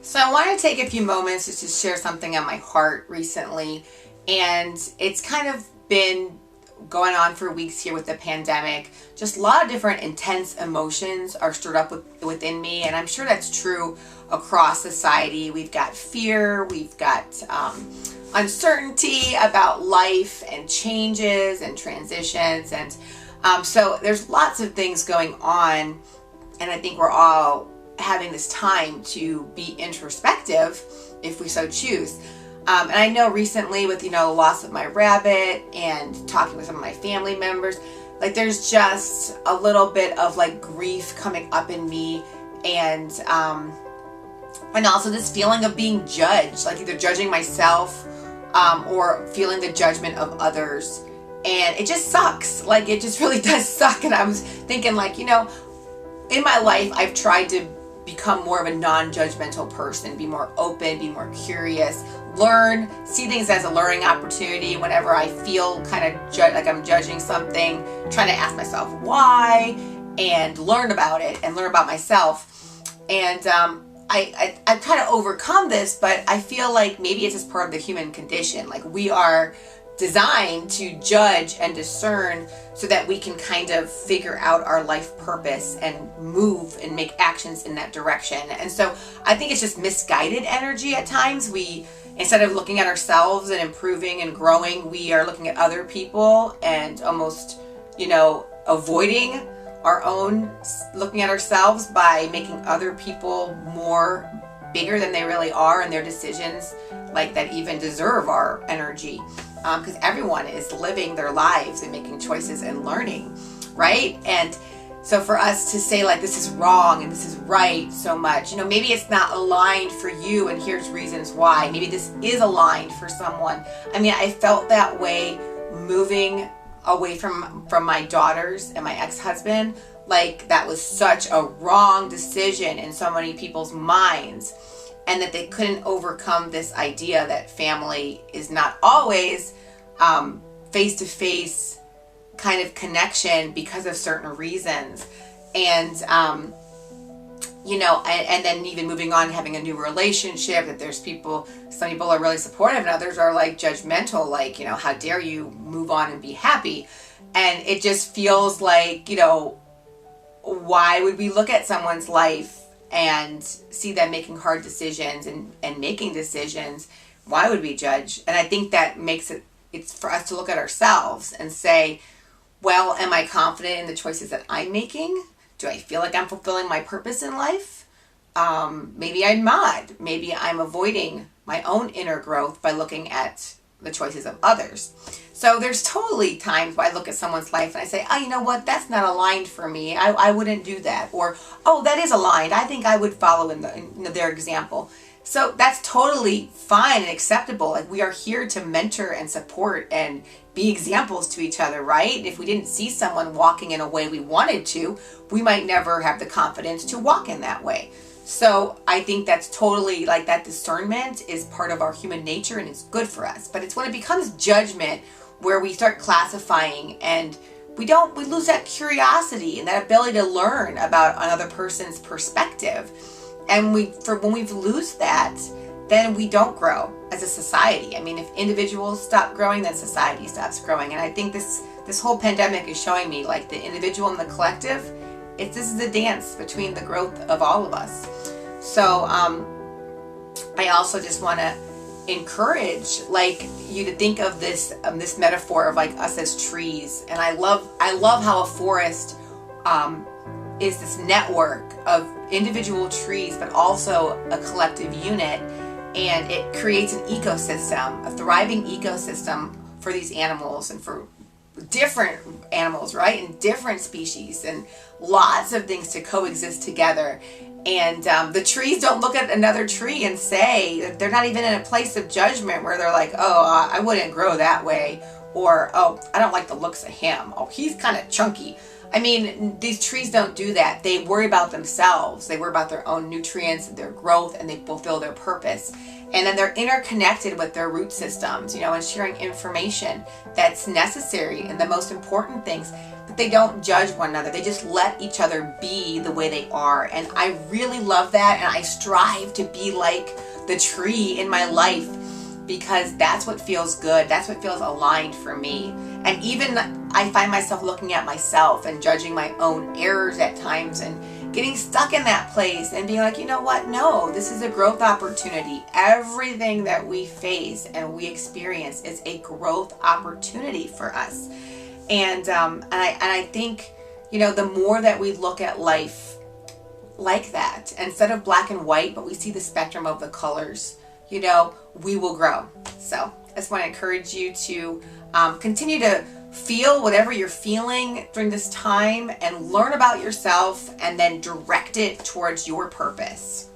So I want to take a few moments just to share something on my heart recently. And it's kind of been going on for weeks here with the pandemic. Just a lot of different intense emotions are stirred up within me. And I'm sure that's true across society. We've got fear, we've got uncertainty about life and changes and transitions. And so there's lots of things going on. And I think we're all having this time to be introspective if we so choose. And I know recently with, the loss of my rabbit and talking with some of my family members, like there's just a little bit of like grief coming up in me, and also this feeling of being judged, like either judging myself or feeling the judgment of others. And it just sucks. Like it just really does suck. And I was thinking like, in my life, I've tried to become more of a non-judgmental person, be more open, be more curious, learn, see things as a learning opportunity. Whenever I feel kind of like I'm judging something, trying to ask myself why and learn about it and learn about myself. And I try to overcome this, but I feel like maybe it's just part of the human condition. Like we are designed to judge and discern so that we can kind of figure out our life purpose and move and make actions in that direction. And so I think it's just misguided energy at times. We, instead of looking at ourselves and improving and growing, we are looking at other people and almost, avoiding our own looking at ourselves by making other people more bigger than they really are, and their decisions like that even deserve our energy. Because everyone is living their lives and making choices and learning, right? And so for us to say like this is wrong and this is right so much, maybe it's not aligned for you, and here's reasons why. Maybe this is aligned for someone. I mean, I felt that way moving away from my daughters and my ex-husband. Like that was such a wrong decision in so many people's minds. And that they couldn't overcome this idea that family is not always face-to-face kind of connection because of certain reasons. And, and then even moving on, having a new relationship, that there's some people are really supportive and others are like judgmental, like, how dare you move on and be happy? And it just feels like, why would we look at someone's life and see them making hard decisions and making decisions? Why would we judge? And I think that makes it's for us to look at ourselves and say, well, am I confident in the choices that I'm making? Do I feel like I'm fulfilling my purpose in life? Maybe I'm not. Maybe I'm avoiding my own inner growth by looking at the choices of others. So there's totally times where I look at someone's life and I say, oh, you know what? That's not aligned for me. I wouldn't do that. Or, oh, that is aligned. I think I would follow in their example. So that's totally fine and acceptable. Like we are here to mentor and support and be examples to each other, right? If we didn't see someone walking in a way we wanted to, we might never have the confidence to walk in that way. So I think that's totally like that discernment is part of our human nature and it's good for us. But it's when it becomes judgment where we start classifying and we lose that curiosity and that ability to learn about another person's perspective. And when we lose that, then we don't grow as a society. I mean, if individuals stop growing, then society stops growing. And I think this whole pandemic is showing me like the individual and the collective, this is a dance between the growth of all of us. So I also just want to encourage like you to think of this metaphor of like us as trees. And I love how a forest is this network of individual trees, but also a collective unit, and it creates an ecosystem, a thriving ecosystem for these animals and for different animals, right? And different species and lots of things to coexist together. And the trees don't look at another tree and say, they're not even in a place of judgment where they're like, oh, I wouldn't grow that way. Or, oh, I don't like the looks of him. Oh, he's kind of chunky. I mean, these trees don't do that. They worry about themselves. They worry about their own nutrients and their growth, and they fulfill their purpose. And then they're interconnected with their root systems, and sharing information that's necessary and the most important things. that they don't judge one another. They just let each other be the way they are. And I really love that. And I strive to be like the tree in my life, because that's what feels good. That's what feels aligned for me. And even I find myself looking at myself and judging my own errors at times and getting stuck in that place and being like, you know what? No, this is a growth opportunity. Everything that we face and we experience is a growth opportunity for us. And I think, you know, the more that we look at life like that, instead of black and white, but we see the spectrum of the colors, you know, we will grow. So I just want to encourage you to continue to feel whatever you're feeling during this time and learn about yourself, and then direct it towards your purpose.